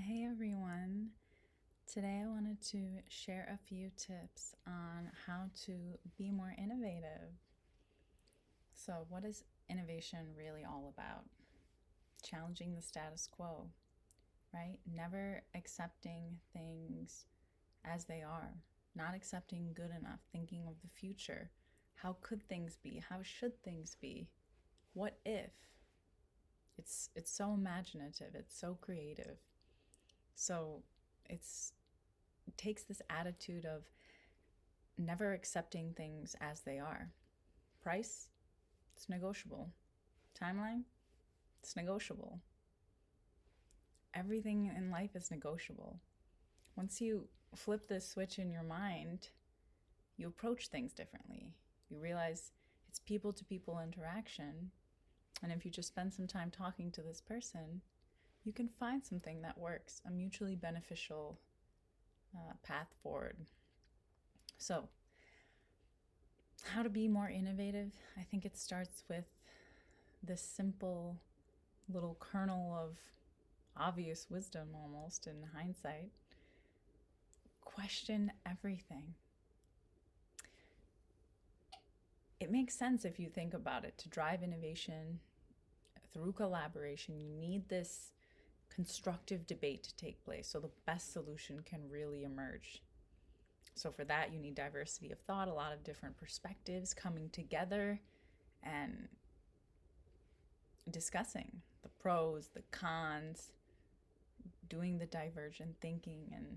Hey everyone. Today I wanted to share a few tips on how to be more innovative. So, what is innovation really all about? Challenging the status quo, right? Never accepting things as they are, not accepting good enough, thinking of the future. How could things be? How should things be? What if? It's so imaginative, it's so creative. So, it's it takes this attitude of never accepting things as they are. Price, it's negotiable. Timeline, it's negotiable. Everything in life is negotiable. Once you flip this switch in your mind, you approach things differently. You realize it's people to people interaction. And if you just spend some time talking to this person, you can find something that works, a mutually beneficial path forward. So, how to be more innovative? I think it starts with this simple little kernel of obvious wisdom almost in hindsight. Question everything. It makes sense if you think about it. To drive innovation through collaboration, you need this constructive debate to take place so the best solution can really emerge. So for that, you need diversity of thought, a lot of different perspectives coming together and discussing the pros, the cons, doing the divergent thinking and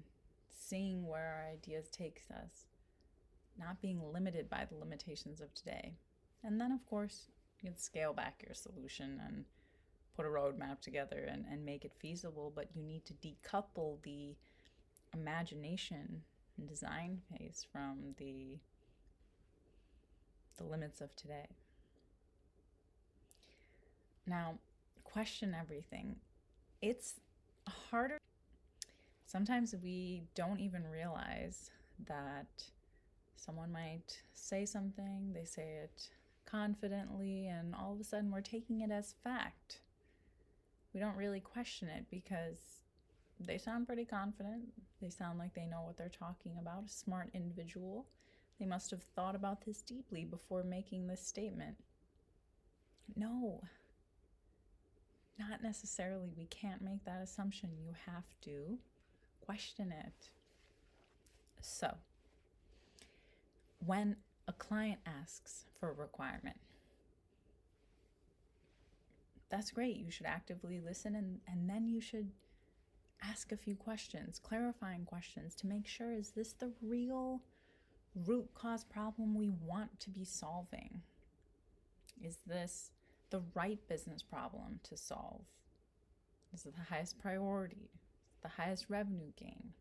seeing where our ideas takes us, not being limited by the limitations of today. And then, of course, you can scale back your solution and put a roadmap together and make it feasible, but you need to decouple the imagination and design phase from the limits of today. Now, question everything. It's harder. Sometimes we don't even realize that someone might say something, they say it confidently, and all of a sudden we're taking it as fact. We don't really question it because they sound pretty confident. They sound like they know what they're talking about, a smart individual. They must have thought about this deeply before making this statement. No, not necessarily. We can't make that assumption. You have to question it. So, when a client asks for a requirement, that's great. You should actively listen and then you should ask a few questions, clarifying questions to make sure, is this the real root cause problem we want to be solving? Is this the right business problem to solve? Is it the highest priority? The highest revenue gain?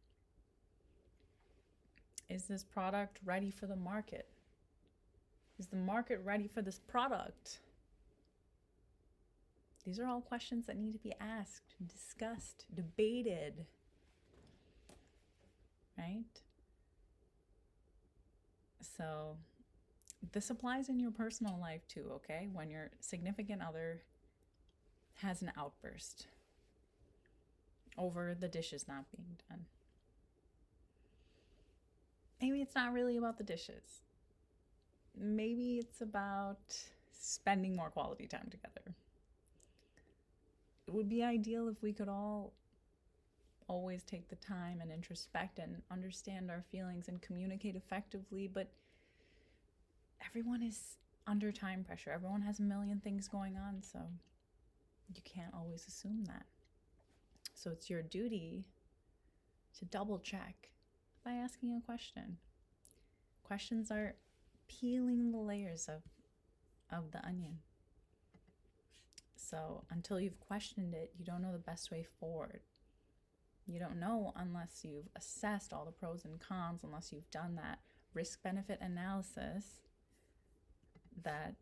Is this product ready for the market? Is the market ready for this product? These are all questions that need to be asked, discussed, debated, right? So this applies in your personal life too, okay? When your significant other has an outburst over the dishes not being done. Maybe it's not really about the dishes. Maybe it's about spending more quality time together. It would be ideal if we could all always take the time and introspect and understand our feelings and communicate effectively, but everyone is under time pressure. Everyone has a million things going on, so you can't always assume that. So it's your duty to double check by asking a question. Questions are peeling the layers of the onion. So until you've questioned it, you don't know the best way forward. You don't know unless you've assessed all the pros and cons, unless you've done that risk-benefit analysis, that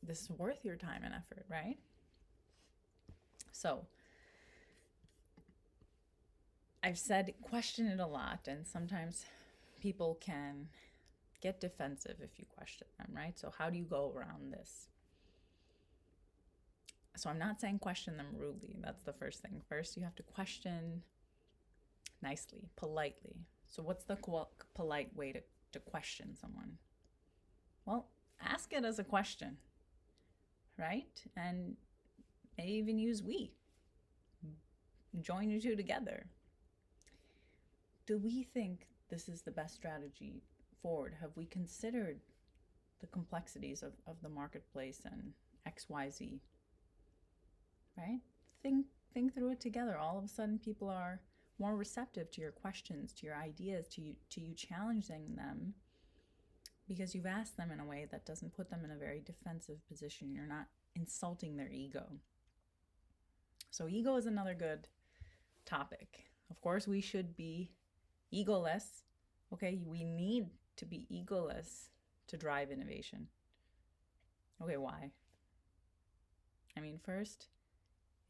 this is worth your time and effort, right? So I've said question it a lot, and sometimes people can get defensive if you question them, right? So how do you go around this? So I'm not saying question them rudely. That's the first thing. First, you have to question nicely, politely. So what's the polite way to question someone? Well, ask it as a question, right? And maybe even use we. Join you two together. Do we think this is the best strategy forward? Have we considered the complexities of the marketplace and XYZ? Right? Think through it together. All of a sudden, people are more receptive to your questions, to your ideas, to you challenging them, because you've asked them in a way that doesn't put them in a very defensive position. You're not insulting their ego. So ego is another good topic. Of course, we should be egoless. Okay, we need to be egoless to drive innovation. Okay, why? I mean, first,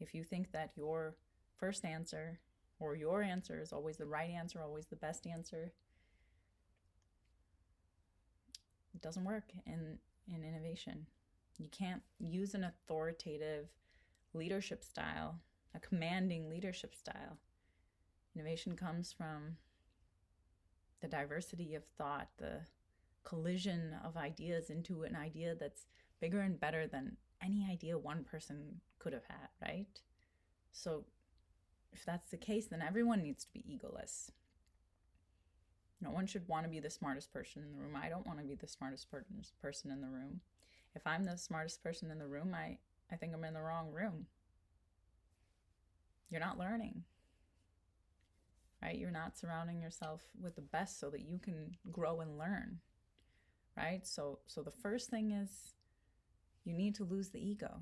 if you think that your first answer or your answer is always the right answer, always the best answer, it doesn't work in innovation. You can't use an authoritative leadership style, a commanding leadership style. Innovation comes from the diversity of thought, the collision of ideas into an idea that's bigger and better than any idea one person could have had, right? So if that's the case, then everyone needs to be egoless. No one should want to be the smartest person in the room. I don't want to be the smartest person in the room. If I'm the smartest person in the room, I think I'm in the wrong room. You're not learning, right? You're not surrounding yourself with the best so that you can grow and learn, right? So the first thing is you need to lose the ego.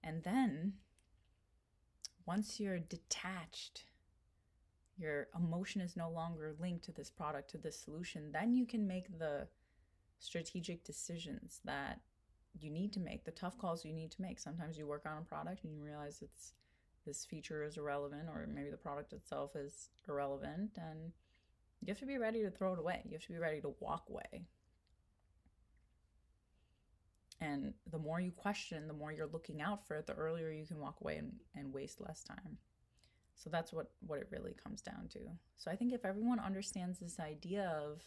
And then once you're detached, your emotion is no longer linked to this product, to this solution, then you can make the strategic decisions that you need to make, the tough calls you need to make. Sometimes you work on a product and you realize this feature is irrelevant, or maybe the product itself is irrelevant, and you have to be ready to throw it away. You have to be ready to walk away. And the more you question, the more you're looking out for it, the earlier you can walk away and waste less time. So that's what it really comes down to. So I think if everyone understands this idea of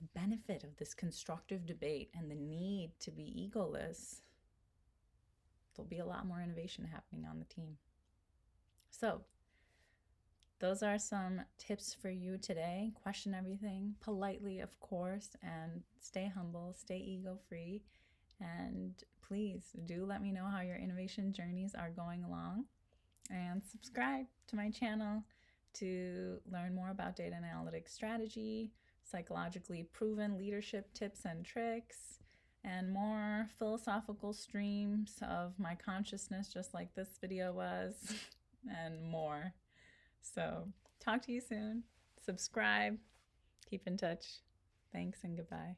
the benefit of this constructive debate and the need to be egoless, there'll be a lot more innovation happening on the team. So those are some tips for you today. Question everything politely, of course, and stay humble, stay ego-free. And please do let me know how your innovation journeys are going along. And subscribe to my channel to learn more about data and analytics strategy, psychologically proven leadership tips and tricks, and more philosophical streams of my consciousness, just like this video was, and more. So talk to you soon. Subscribe. Keep in touch. Thanks and goodbye.